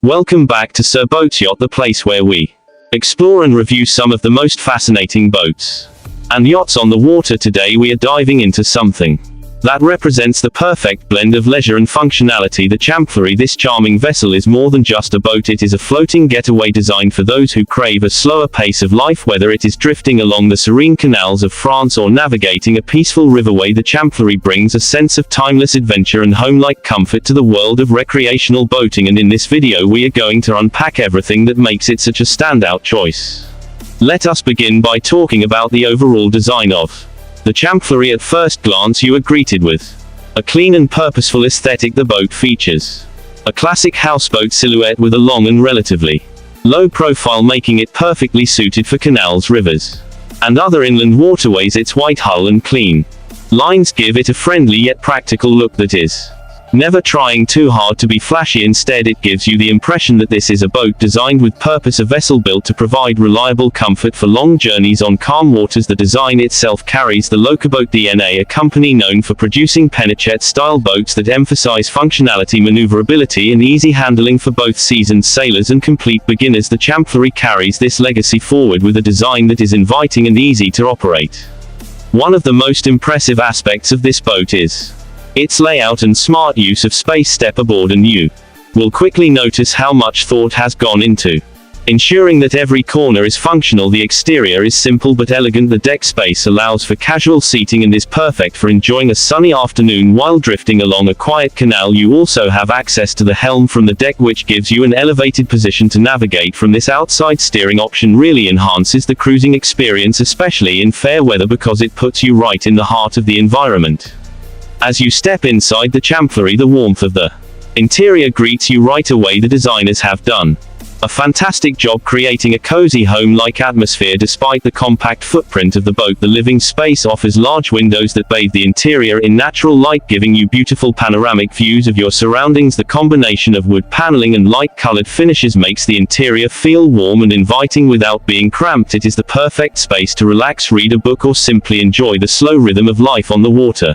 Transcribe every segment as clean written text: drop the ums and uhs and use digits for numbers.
Welcome back to Sir Boats Yacht, the place where we explore and review some of the most fascinating boats and yachts on the water. Today we are diving into something that represents the perfect blend of leisure and functionality, the Champfleury. This charming vessel is more than just a boat, it is a floating getaway designed for those who crave a slower pace of life. Whether it is drifting along the serene canals of France or navigating a peaceful riverway, the Champfleury brings a sense of timeless adventure and home-like comfort to the world of recreational boating, and in this video we are going to unpack everything that makes it such a standout choice. Let us begin by talking about the overall design of the Champfleury. At first glance you are greeted with a clean and purposeful aesthetic. The boat features a classic houseboat silhouette with a long and relatively low profile, making it perfectly suited for canals, rivers, and other inland waterways. Its white hull and clean lines give it a friendly yet practical look that is never trying too hard to be flashy. Instead, it gives you the impression that this is a boat designed with purpose, a vessel built to provide reliable comfort for long journeys on calm waters. The design itself carries the Locaboat DNA, a company known for producing Penichette-style boats that emphasize functionality, maneuverability, and easy handling for both seasoned sailors and complete beginners. The Champfleury carries this legacy forward with a design that is inviting and easy to operate. One of the most impressive aspects of this boat is its layout and smart use of space. Step aboard and you will quickly notice how much thought has gone into ensuring that every corner is functional. The exterior is simple but elegant. The deck space allows for casual seating and is perfect for enjoying a sunny afternoon while drifting along a quiet canal. You also have access to the helm from the deck, which gives you an elevated position to navigate from. This outside steering option really enhances the cruising experience, especially in fair weather, because it puts you right in the heart of the environment. As you step inside the Champfleury, the warmth of the interior greets you right away. The designers have done a fantastic job creating a cozy home-like atmosphere. Despite the compact footprint of the boat, the living space offers large windows that bathe the interior in natural light, giving you beautiful panoramic views of your surroundings. The combination of wood paneling and light-colored finishes makes the interior feel warm and inviting without being cramped. It is the perfect space to relax, read a book, or simply enjoy the slow rhythm of life on the water.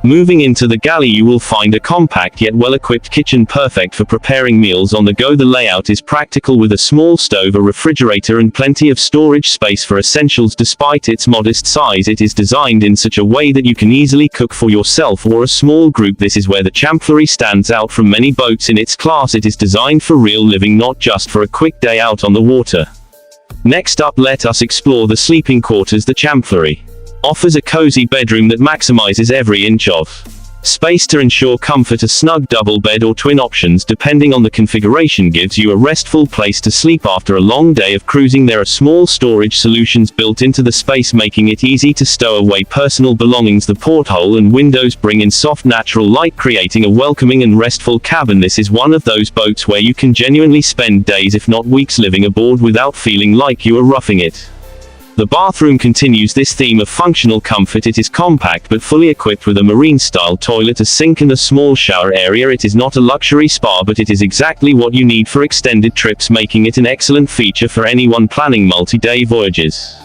Moving into the galley, you will find a compact yet well-equipped kitchen, perfect for preparing meals on the go. The layout is practical with a small stove, a refrigerator, and plenty of storage space for essentials. Despite its modest size, it is designed in such a way that you can easily cook for yourself or a small group. This is where the Champfleury stands out from many boats in its class. It is designed for real living, not just for a quick day out on the water. Next up, let us explore the sleeping quarters. The Champfleury offers a cozy bedroom that maximizes every inch of space to ensure comfort. A snug double bed or twin options, depending on the configuration, gives you a restful place to sleep after a long day of cruising. There are small storage solutions built into the space, making it easy to stow away personal belongings. The porthole and windows bring in soft natural light, creating a welcoming and restful cabin. This is one of those boats where you can genuinely spend days, if not weeks, living aboard without feeling like you are roughing it. The bathroom continues this theme of functional comfort. It is compact but fully equipped with a marine-style toilet, a sink, and a small shower area. It is not a luxury spa, but it is exactly what you need for extended trips, making it an excellent feature for anyone planning multi-day voyages.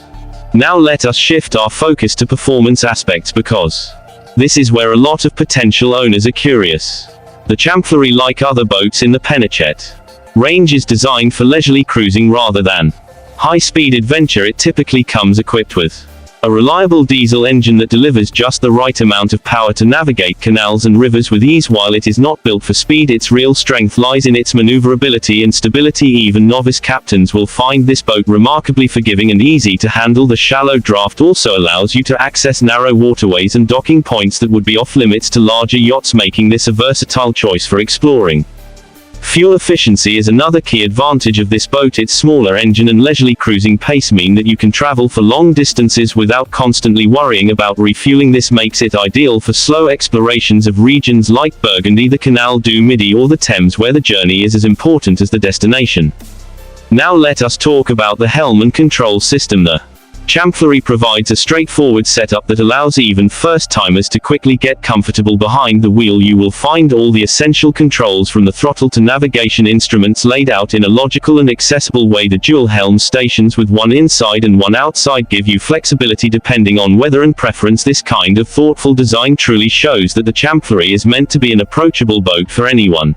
Now let us shift our focus to performance aspects, because this is where a lot of potential owners are curious. The Champfleury, like other boats in the Penichette range, is designed for leisurely cruising rather than high-speed adventure. It typically comes equipped with a reliable diesel engine that delivers just the right amount of power to navigate canals and rivers with ease. While it is not built for speed, its real strength lies in its maneuverability and stability. Even novice captains will find this boat remarkably forgiving and easy to handle. The shallow draft also allows you to access narrow waterways and docking points that would be off-limits to larger yachts, making this a versatile choice for exploring. Fuel efficiency is another key advantage of this boat. Its smaller engine and leisurely cruising pace mean that you can travel for long distances without constantly worrying about refueling. This makes it ideal for slow explorations of regions like Burgundy, the Canal du Midi, or the Thames, where the journey is as important as the destination. Now let us talk about the helm and control system. The Champfleury provides a straightforward setup that allows even first-timers to quickly get comfortable behind the wheel. You will find all the essential controls from the throttle to navigation instruments laid out in a logical and accessible way. The dual helm stations, with one inside and one outside, give you flexibility depending on weather and preference. This kind of thoughtful design truly shows that the Champfleury is meant to be an approachable boat for anyone.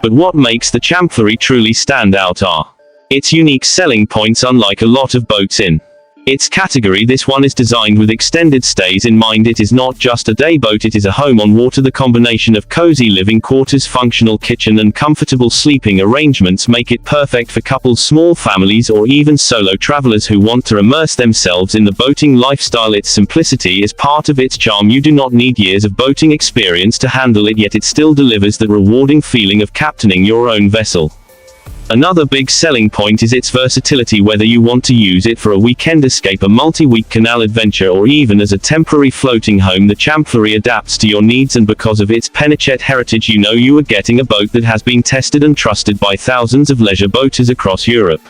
But what makes the Champfleury truly stand out are its unique selling points. Unlike a lot of boats in its category, this one is designed with extended stays in mind. It is not just a day boat, it is a home on water. The combination of cozy living quarters, functional kitchen, and comfortable sleeping arrangements make it perfect for couples, small families, or even solo travelers who want to immerse themselves in the boating lifestyle. Its simplicity is part of its charm. You do not need years of boating experience to handle it, yet it still delivers that rewarding feeling of captaining your own vessel. Another big selling point is its versatility. Whether you want to use it for a weekend escape, a multi-week canal adventure, or even as a temporary floating home, the Champfleury adapts to your needs. And because of its Penichette heritage, you know you are getting a boat that has been tested and trusted by thousands of leisure boaters across Europe.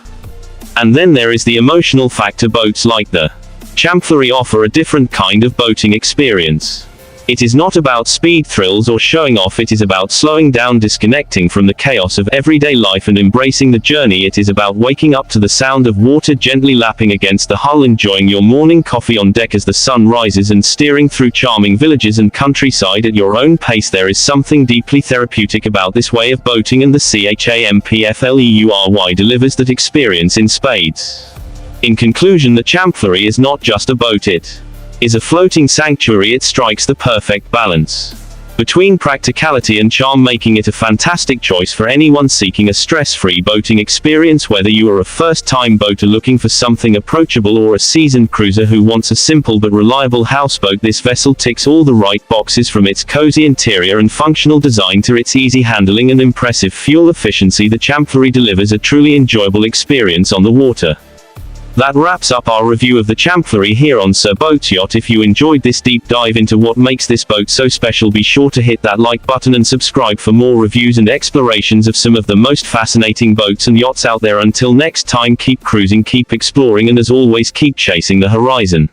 And then there is the emotional factor. Boats like the Champfleury offer a different kind of boating experience. It is not about speed, thrills, or showing off. It is about slowing down, disconnecting from the chaos of everyday life, and embracing the journey. It is about waking up to the sound of water gently lapping against the hull, enjoying your morning coffee on deck as the sun rises, and steering through charming villages and countryside at your own pace. There is something deeply therapeutic about this way of boating, and the Champfleury delivers that experience in spades. In conclusion, the Champfleury is not just a boat, it is a floating sanctuary. It strikes the perfect balance between practicality and charm, making it a fantastic choice for anyone seeking a stress-free boating experience. Whether you are a first-time boater looking for something approachable, or a seasoned cruiser who wants a simple but reliable houseboat, this vessel ticks all the right boxes. From its cozy interior and functional design to its easy handling and impressive fuel efficiency, the Champfleury delivers a truly enjoyable experience on the water. That wraps up our review of the Champfleury here on Sir Boats Yacht. If you enjoyed this deep dive into what makes this boat so special, be sure to hit that like button and subscribe for more reviews and explorations of some of the most fascinating boats and yachts out there. Until next time, keep cruising, keep exploring, and as always, keep chasing the horizon.